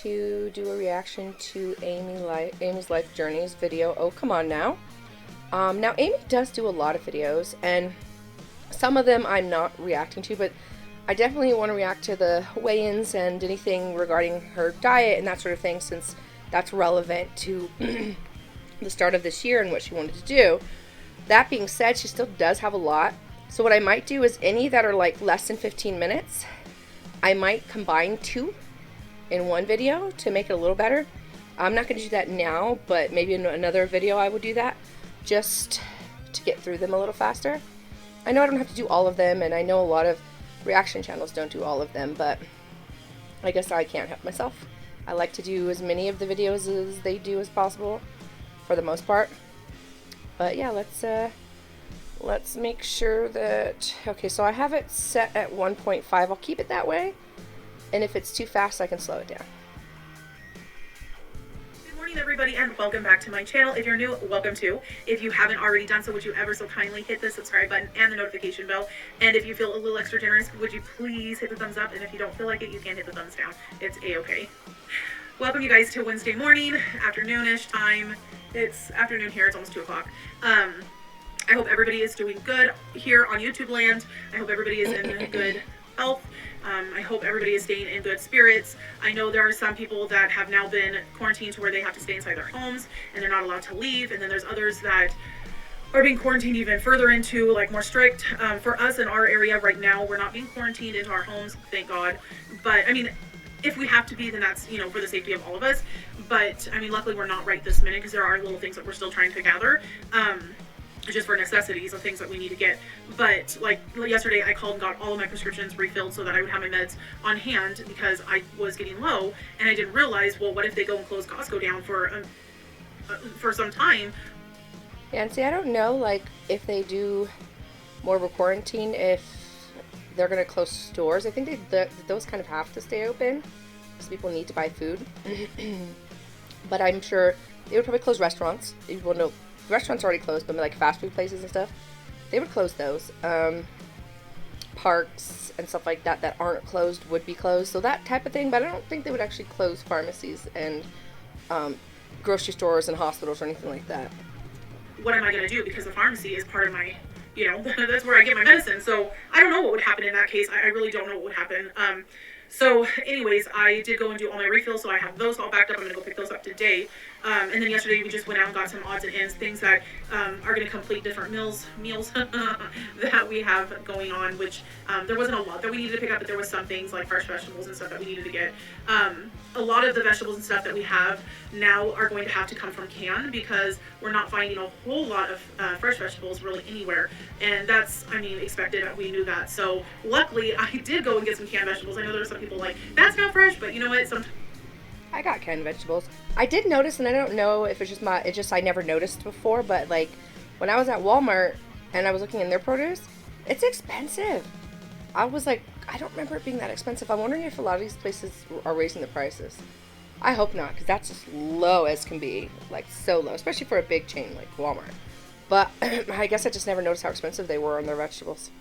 to do a reaction to Amy's Life Journeys video. Oh, come on now. Now, Amy does do a lot of videos, and some of them I'm not reacting to, but I definitely want to react to the weigh-ins and anything regarding her diet and that sort of thing, since that's relevant to the start of this year and what she wanted to do. That being said, she still does have a lot. So what I might do is any that are like less than 15 minutes, I might combine two in one video to make it a little better. I'm not going to do that now, but maybe in another video I would do that, just to get through them a little faster. I know I don't have to do all of them, and I know a lot of reaction channels don't do all of them, but I guess I can't help myself. I like to do as many of the videos as they do as possible, for the most part. But yeah, let's make sure that, okay, so I have it set at 1.5. I'll keep it that way, and if it's too fast, I can slow it down. Good morning, everybody, and welcome back to my channel. If you're new, welcome to. If you haven't already done so, would you ever so kindly hit the subscribe button and the notification bell? And if you feel a little extra generous, would you please hit the thumbs up? And if you don't feel like it, you can hit the thumbs down. It's a-okay. Welcome you guys to Wednesday morning, afternoonish time. It's afternoon here, it's almost 2 o'clock. I hope everybody is doing good here on YouTube land. I hope everybody is in good health. I hope everybody is staying in good spirits. I know there are some people that have now been quarantined to where they have to stay inside their homes and they're not allowed to leave. And then there's others that are being quarantined even further into, like, more strict. For us in our area right now, we're not being quarantined into our homes, thank God. But I mean, if we have to be, then that's, you know, for the safety of all of us. But I mean, luckily we're not right this minute, because there are little things that we're still trying to gather. Just for necessities of things that we need to get. But like yesterday, I called and got all of my prescriptions refilled so that I would have my meds on hand, because I was getting low, and I didn't realize, well, what if they go and close Costco down for some time? Yeah, and see, I don't know, like, if they do more of a quarantine, if they're going to close stores. I think those kind of have to stay open, because people need to buy food. But I'm sure they would probably close restaurants. Well, no, restaurants are already closed, but like fast food places and stuff, they would close those. Parks and stuff like that that aren't closed would be closed, so that type of thing. But I don't think they would actually close pharmacies and grocery stores and hospitals or anything like that. What am I going to do? Because the pharmacy is part of my, you know, that's where I get my medicine. So I don't know what would happen in that case. I really don't know what would happen. So anyways, I did go and do all my refills, so I have those all backed up. I'm going to go pick those up today. And then yesterday we just went out and got some odds and ends, things that are going to complete different meals that we have going on, which there wasn't a lot that we needed to pick up, but there was some things like fresh vegetables and stuff that we needed to get. A lot of the vegetables and stuff that we have now are going to have to come from canned, because we're not finding a whole lot of fresh vegetables really anywhere. And that's, I mean, expected. We knew that. So luckily I did go and get some canned vegetables. I know there's some people like, that's not fresh, but you know what? Sometimes I got canned vegetables. I did notice, and I don't know if it's just I never noticed before, but like when I was at Walmart and I was looking in their produce, it's expensive. I was like, I don't remember it being that expensive. I'm wondering if a lot of these places are raising the prices. I hope not, because that's just low as can be, like so low, especially for a big chain like Walmart. But I guess I just never noticed how expensive they were on their vegetables.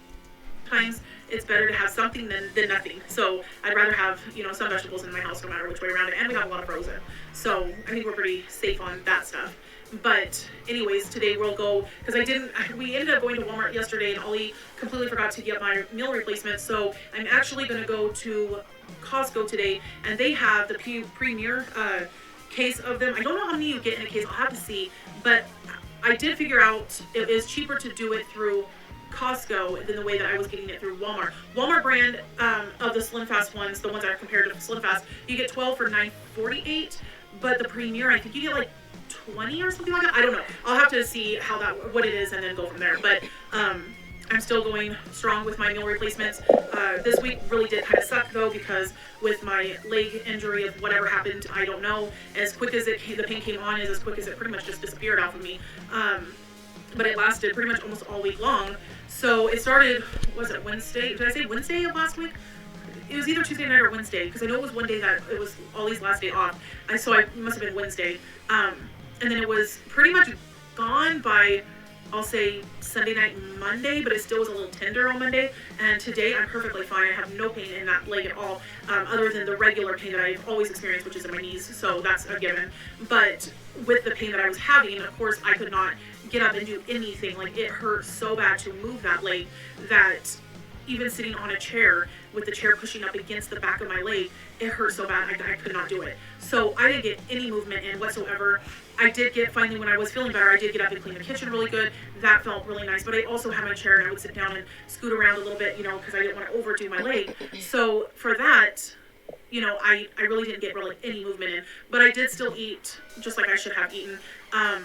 It's better to have something than nothing. So I'd rather have, you know, some vegetables in my house no matter which way around it. And we have a lot of frozen. So I think we're pretty safe on that stuff. But anyways, today we'll go, because we ended up going to Walmart yesterday, and Ollie completely forgot to get my meal replacement. So I'm actually going to go to Costco today, and they have the Premier case of them. I don't know how many you get in a case. I'll have to see. But I did figure out it is cheaper to do it through Costco than the way that I was getting it through Walmart. Walmart brand of the Slim Fast ones, the ones that are compared to Slim Fast, you get 12 for $9.48, but the Premier, I think you get like 20 or something like that. I don't know. I'll have to see what it is and then go from there. But I'm still going strong with my meal replacements. This week really did kind of suck though, because with my leg injury of whatever happened, I don't know. As quick as the pain came on, is as quick as it pretty much just disappeared off of me. But it lasted pretty much almost all week long. So it started, was it Wednesday? Did I say Wednesday of last week? It was either Tuesday night or Wednesday, because I know it was one day that it was Ollie's last day off. So it must have been Wednesday. And then it was pretty much gone by I'll say Sunday night, Monday, but it still was a little tender on Monday. And today I'm perfectly fine. I have no pain in that leg at all, other than the regular pain that I've always experienced, which is in my knees. So that's a given. But with the pain that I was having, of course, I could not get up and do anything. Like, it hurt so bad to move that leg that even sitting on a chair with the chair pushing up against the back of my leg, it hurt so bad I could not do it. So I didn't get any movement in whatsoever. I did get, finally, when I was feeling better, I did get up and clean the kitchen really good. That felt really nice. But I also had my chair, and I would sit down and scoot around a little bit, because I didn't want to overdo my leg. So for that, I really didn't get really any movement in. But I did still eat just like I should have eaten. Yeah,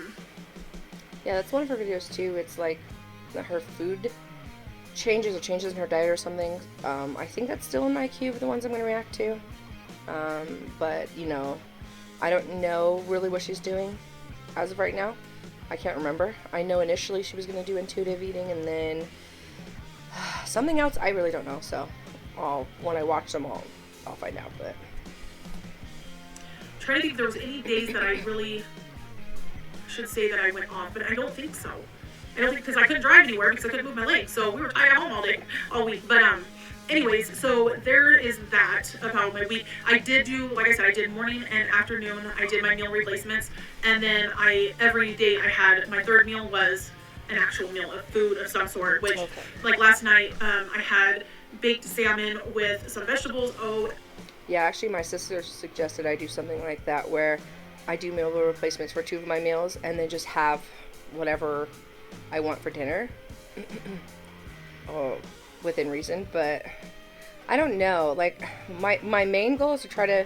that's one of her videos too. It's like her food changes in her diet or something. I think that's still in my queue of the ones I'm going to react to. But, I don't know really what she's doing as of right now. I can't remember. I know initially she was going to do intuitive eating, and then something else I really don't know. So when I watch them all, I'll find out. But I'm trying to think if there was any days that I really should say that I went off, but I don't think so. I don't think, because I couldn't drive anywhere because I couldn't move my legs, so we were tied at home all week. But anyways, so there is that about my week. I did do, like I said, I did morning and afternoon. I did my meal replacements, and then every day I had, my third meal was an actual meal of food of some sort, which, like last night, I had baked salmon with some vegetables. Yeah, actually my sister suggested I do something like that, where I do meal replacements for 2 of my meals, and then just have whatever I want for dinner. Within reason, but I don't know. Like, my main goal is to try to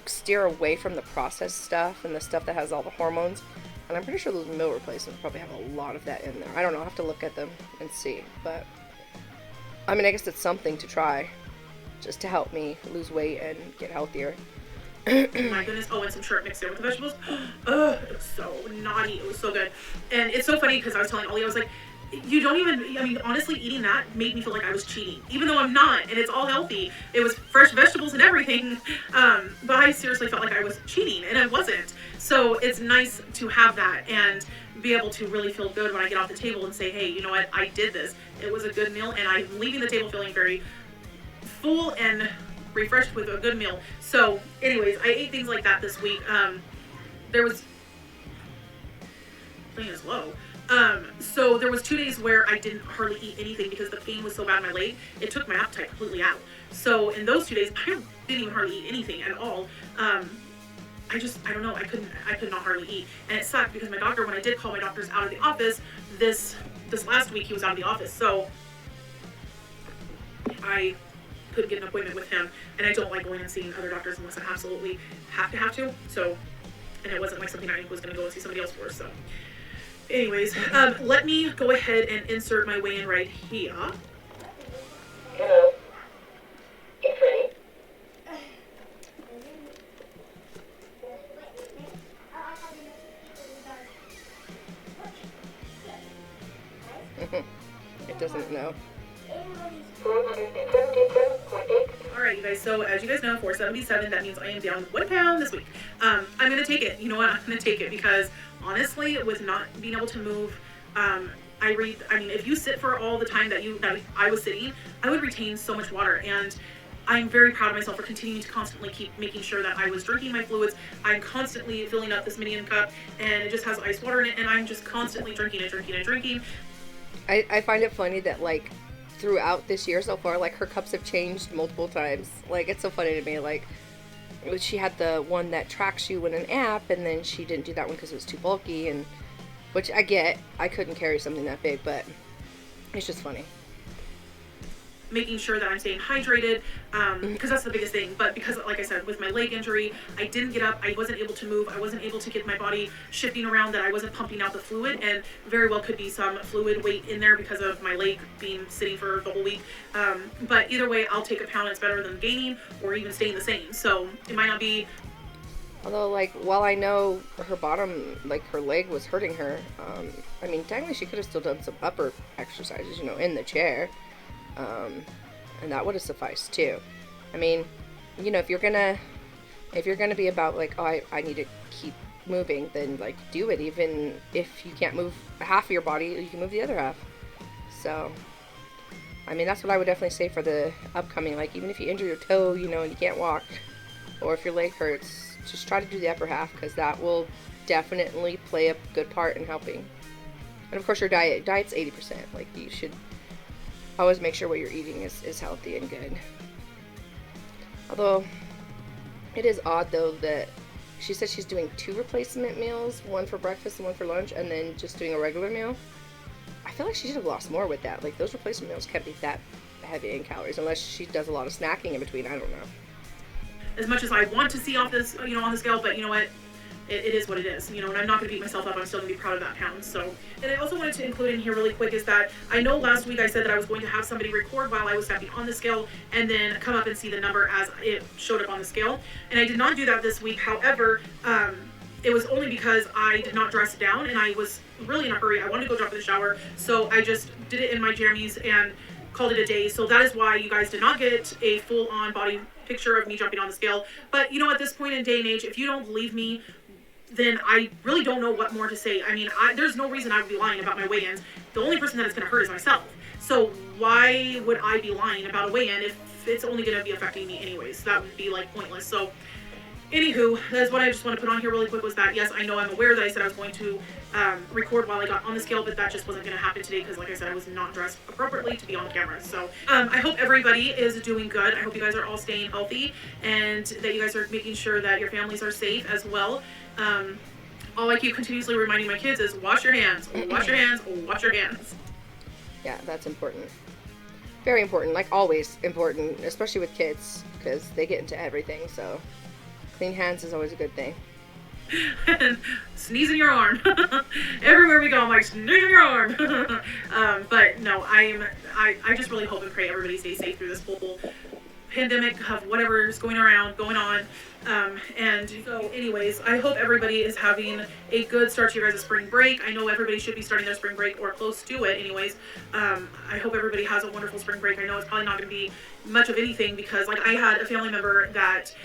steer away from the processed stuff and the stuff that has all the hormones. And I'm pretty sure those meal replacements probably have a lot of that in there. I don't know. I'll have to look at them and see. But, I mean, I guess it's something to try just to help me lose weight and get healthier. My goodness. Oh, and some shrimp mixed in with the vegetables. It was so naughty. It was so good. And it's so funny because I was telling Ollie, I was like, you don't even, I mean, honestly, eating that made me feel like I was cheating, even though I'm not, and it's all healthy. It was fresh vegetables and everything, but I seriously felt like I was cheating, and I wasn't. So it's nice to have that and be able to really feel good when I get off the table and say, hey, you know what, I did this. It was a good meal, and I'm leaving the table feeling very full and refreshed with a good meal. So anyways, I ate things like that this week. There was, playing is low. So there was 2 days where I didn't hardly eat anything because the pain was so bad in my leg. It took my appetite completely out. So in those 2 days, I didn't even hardly eat anything at all. I don't know, I could not hardly eat. And it sucked because my doctor, when I did call my doctors out of the office, this last week he was out of the office. So I couldn't get an appointment with him. And I don't like going and seeing other doctors unless I absolutely have to. So, and it wasn't like something I was going to go and see somebody else for, so. Anyways, let me go ahead and insert my weigh-in right here. Hello. It's ready. It doesn't know. 477.8. Alright, you guys, so as you guys know, 477, that means I am down 1 pound this week. I'm going to take it. You know what? I'm going to take it because, honestly, with not being able to move, if you sit for all the time that I was sitting, I would retain so much water, and I'm very proud of myself for continuing to constantly keep making sure that I was drinking my fluids. I'm constantly filling up this Minion cup, and it just has ice water in it, and I'm just constantly drinking. I find it funny that, like, throughout this year so far, like, her cups have changed multiple times. Like, it's so funny to me. Like, she had the one that tracks you in an app, and then she didn't do that one because it was too bulky, and which I get. I couldn't carry something that big, but it's just funny. Making sure that I'm staying hydrated, because that's the biggest thing. But because, like I said, with my leg injury, I didn't get up, I wasn't able to move, I wasn't able to get my body shifting around, that I wasn't pumping out the fluid, and very well could be some fluid weight in there because of my leg being sitting for the whole week. But either way, I'll take a pound. It's better than gaining or even staying the same. So it might not be. Although, like, while I know her bottom, like, her leg was hurting her, I mean, technically she could have still done some upper exercises, in the chair. And that would have sufficed too. I mean, if you're gonna be about like, oh, I need to keep moving, then like do it. Even if you can't move half of your body, you can move the other half. So, I mean, that's what I would definitely say for the upcoming. Like, even if you injure your toe, you know, and you can't walk, or if your leg hurts, just try to do the upper half, because that will definitely play a good part in helping. And of course, your diet's 80%. Like, you should always make sure what you're eating is healthy and good. Although, it is odd though that she said she's doing 2 replacement meals, one for breakfast and one for lunch, and then just doing a regular meal. I feel like she should have lost more with that. Like, those replacement meals can't be that heavy in calories unless she does a lot of snacking in between. I don't know. As much as I want to see off this, you know, on the scale, but you know what? It is what it is, you know, and I'm not going to beat myself up. I'm still going to be proud of that pound. So, and I also wanted to include in here really quick is that I know last week I said that I was going to have somebody record while I was stepping on the scale and then come up and see the number as it showed up on the scale. And I did not do that this week. However, it was only because I did not dress down and I was really in a hurry. I wanted to go jump in the shower. So I just did it in my jammies and called it a day. So that is why you guys did not get a full-on body picture of me jumping on the scale. But you know, at this point in day and age, if you don't believe me, then I really don't know what more to say. I mean, there's no reason I would be lying about my weigh-ins. The only person that it's going to hurt is myself. So why would I be lying about a weigh-in if it's only going to be affecting me anyways? That would be like pointless. So anywho, that's what I just want to put on here really quick was that, yes, I know I'm aware that I said I was going to record while I got on the scale, but that just wasn't going to happen today because, like I said, I was not dressed appropriately to be on camera. So I hope everybody is doing good. I hope you guys are all staying healthy and that you guys are making sure that your families are safe as well. All I keep continuously reminding my kids is wash your hands, wash your hands, wash your hands. Yeah, that's important. Very important, like always important, especially with kids, because they get into everything, so clean hands is always a good thing. And sneeze in your arm. Everywhere we go, I'm like, sneeze in your arm. But no, I just really hope and pray everybody stays safe through this whole pandemic of whatever's going on. And so anyways, I hope everybody is having a good start to your guys' spring break. I know everybody should be starting their spring break or close to it anyways. I hope everybody has a wonderful spring break. I know it's probably not going to be much of anything because like I had a family member that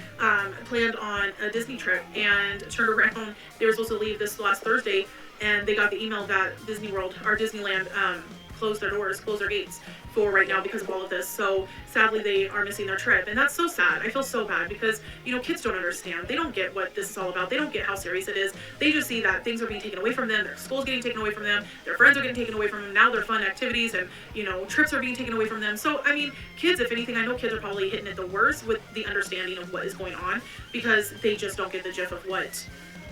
planned on a Disney trip and turned around. They were supposed to leave this last Thursday and they got the email that Disney World or Disneyland closed their gates for right now because of all of this. So sadly they are missing their trip and that's so sad. I feel so bad because you know kids don't understand. They don't get what this is all about. They don't get how serious it is. They just see that things are being taken away from them, their school's getting taken away from them, their friends are getting taken away from them, now their fun activities and you know trips are being taken away from them. So I mean kids, if anything, I know kids are probably hitting it the worst with the understanding of what is going on because they just don't get the gist of what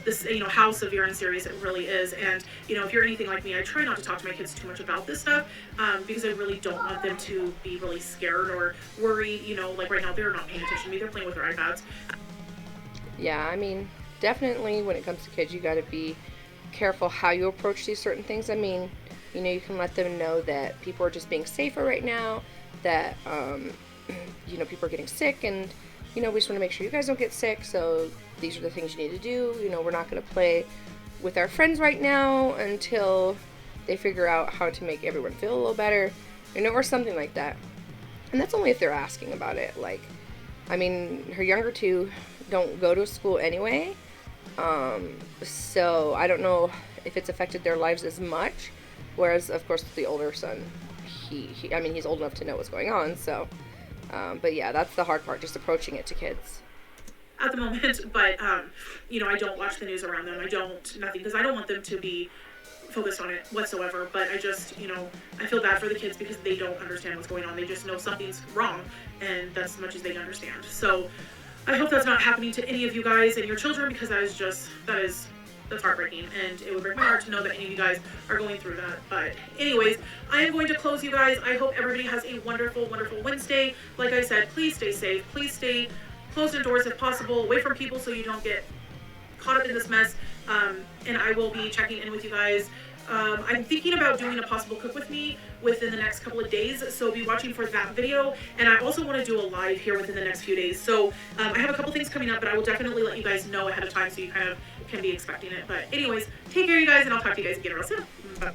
this, you know, how severe and serious it really is. And you know, if you're anything like me, I try not to talk to my kids too much about this stuff because I really don't want them to be really scared or worried. You know, like right now they're not paying attention to me, they're playing with their iPads. Yeah, I mean, definitely when it comes to kids, you got to be careful how you approach these certain things. I mean, you know, you can let them know that people are just being safer right now, that you know, people are getting sick, and you know, we just want to make sure you guys don't get sick, so these are the things you need to do. You know, we're not going to play with our friends right now until they figure out how to make everyone feel a little better, you know, or something like that. And that's only if they're asking about it. Like, I mean, her younger two don't go to school anyway, so I don't know if it's affected their lives as much, whereas, of course, the older son, I mean, he's old enough to know what's going on, so, but yeah, that's the hard part, just approaching it to kids. At the moment, but you know, I don't watch the news around them. I don't, nothing, because I don't want them to be focused on it whatsoever. But I just, you know, I feel bad for the kids because they don't understand what's going on. They just know something's wrong, and that's as much as they understand. So I hope that's not happening to any of you guys and your children because that's heartbreaking, and it would break my heart to know that any of you guys are going through that. But anyways, I am going to close you guys. I hope everybody has a wonderful, wonderful Wednesday. Like I said, please stay safe. Please stay closed indoors if possible, away from people so you don't get caught up in this mess. And I will be checking in with you guys. I'm thinking about doing a possible cook with me within the next couple of days, so be watching for that video. And I also want to do a live here within the next few days. So I have a couple things coming up, but I will definitely let you guys know ahead of time so you kind of can be expecting it. But anyways, take care, you guys, and I'll talk to you guys again real soon. Bye.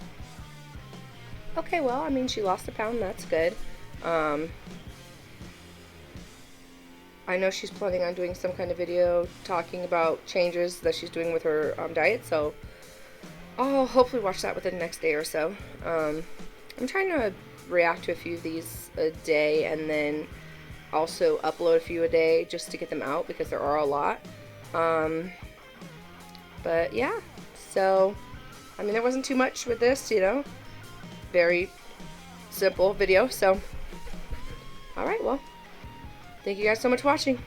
Okay, well, I mean, she lost a pound, that's good. I know she's planning on doing some kind of video talking about changes that she's doing with her diet, so I'll hopefully watch that within the next day or so. I'm trying to react to a few of these a day and then also upload a few a day just to get them out because there are a lot. But yeah, so I mean, there wasn't too much with this, you know, very simple video. So alright, well, thank you guys so much for watching.